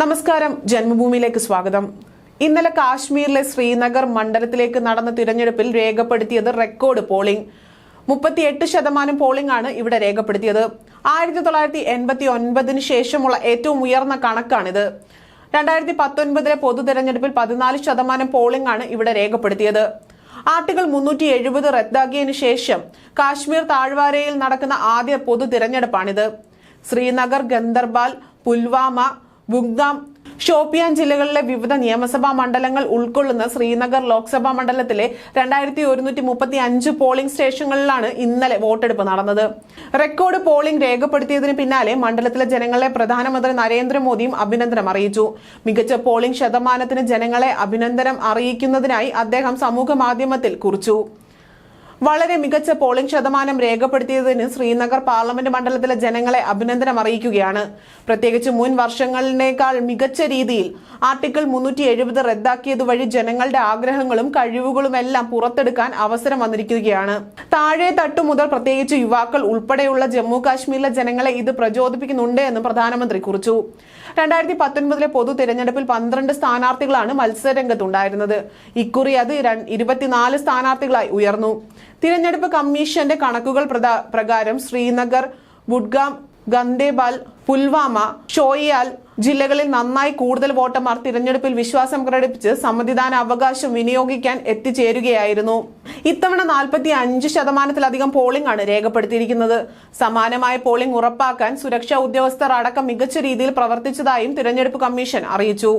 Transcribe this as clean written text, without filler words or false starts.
നമസ്കാരം, ജന്മഭൂമിയിലേക്ക് സ്വാഗതം. ഇന്നലെ കാശ്മീരിലെ ശ്രീനഗർ മണ്ഡലത്തിലേക്ക് നടന്ന തിരഞ്ഞെടുപ്പിൽ രേഖപ്പെടുത്തിയത് റെക്കോർഡ് പോളിംഗ്. 38% പോളിംഗ് ആണ് ഇവിടെ രേഖപ്പെടുത്തിയത്. 1989 ശേഷമുള്ള ഏറ്റവും ഉയർന്ന കണക്കാണിത്. 2019 പൊതു തെരഞ്ഞെടുപ്പിൽ 14% പോളിംഗ് ആണ് ഇവിടെ രേഖപ്പെടുത്തിയത്. ആർട്ടിക്കിൾ 370 റദ്ദാക്കിയതിനു ശേഷം കാശ്മീർ താഴ്വാരയിൽ നടക്കുന്ന ആദ്യ പൊതു തിരഞ്ഞെടുപ്പാണിത്. ശ്രീനഗർ, ഗന്ദർബാൽ, പുൽവാമ, ബുഗ്ദാം, ഷോപ്പിയാൻ ജില്ലകളിലെ വിവിധ നിയമസഭാ മണ്ഡലങ്ങൾ ഉൾക്കൊള്ളുന്ന ശ്രീനഗർ ലോക്സഭാ മണ്ഡലത്തിലെ 2135 പോളിംഗ് സ്റ്റേഷനുകളിലാണ് ഇന്നലെ വോട്ടെടുപ്പ് നടന്നത്. റെക്കോർഡ് പോളിംഗ് രേഖപ്പെടുത്തിയതിന് പിന്നാലെ മണ്ഡലത്തിലെ ജനങ്ങളെ പ്രധാനമന്ത്രി നരേന്ദ്രമോദിയും അഭിനന്ദനം അറിയിച്ചു. മികച്ച പോളിംഗ് ശതമാനത്തിന് ജനങ്ങളെ അഭിനന്ദനം അറിയിക്കുന്നതിനായി അദ്ദേഹം സമൂഹ മാധ്യമത്തിൽ കുറിച്ചു. വളരെ മികച്ച പോളിംഗ് ശതമാനം രേഖപ്പെടുത്തിയതിന് ശ്രീനഗർ പാർലമെന്റ് മണ്ഡലത്തിലെ ജനങ്ങളെ അഭിനന്ദനം അറിയിക്കുകയാണ്. പ്രത്യേകിച്ച് മുൻ വർഷങ്ങളിനേക്കാൾ മികച്ച രീതിയിൽ ആർട്ടിക്കിൾ 370 റദ്ദാക്കിയതുവഴി ജനങ്ങളുടെ ആഗ്രഹങ്ങളും കഴിവുകളുമെല്ലാം പുറത്തെടുക്കാൻ അവസരം വന്നിരിക്കുകയാണ്. താഴെ തട്ടു മുതൽ പ്രത്യേകിച്ച് യുവാക്കൾ ഉൾപ്പെടെയുള്ള ജമ്മു കാശ്മീരിലെ ജനങ്ങളെ ഇത് പ്രചോദിപ്പിക്കുന്നുണ്ട് എന്നും പ്രധാനമന്ത്രി കുറിച്ചു. 2019 പൊതു തിരഞ്ഞെടുപ്പിൽ 12 സ്ഥാനാർത്ഥികളാണ് മത്സരരംഗത്തുണ്ടായിരുന്നത്. ഇക്കുറി അത് 24 സ്ഥാനാർത്ഥികളായി ഉയർന്നു. തിരഞ്ഞെടുപ്പ് കമ്മീഷന്റെ കണക്കുകൾ പ്രകാരം ശ്രീനഗർ, ബുഡ്ഗാം, ഗന്ദേബാൽ, പുൽവാമ, ഷോയിയാൽ ജില്ലകളിൽ നന്നായി കൂടുതൽ വോട്ടർമാർ തിരഞ്ഞെടുപ്പിൽ വിശ്വാസം പ്രകടിപ്പിച്ച് സമ്മതിദാന അവകാശം വിനിയോഗിക്കാൻ എത്തിച്ചേരുകയായിരുന്നു. ഇത്തവണ 45%-ലധികം പോളിംഗ് ആണ് രേഖപ്പെടുത്തിയിരിക്കുന്നത്. സമാനമായ പോളിംഗ് ഉറപ്പാക്കാൻ സുരക്ഷാ ഉദ്യോഗസ്ഥർ അടക്കം മികച്ച രീതിയിൽ പ്രവർത്തിച്ചതായും തിരഞ്ഞെടുപ്പ് കമ്മീഷൻ അറിയിച്ചു.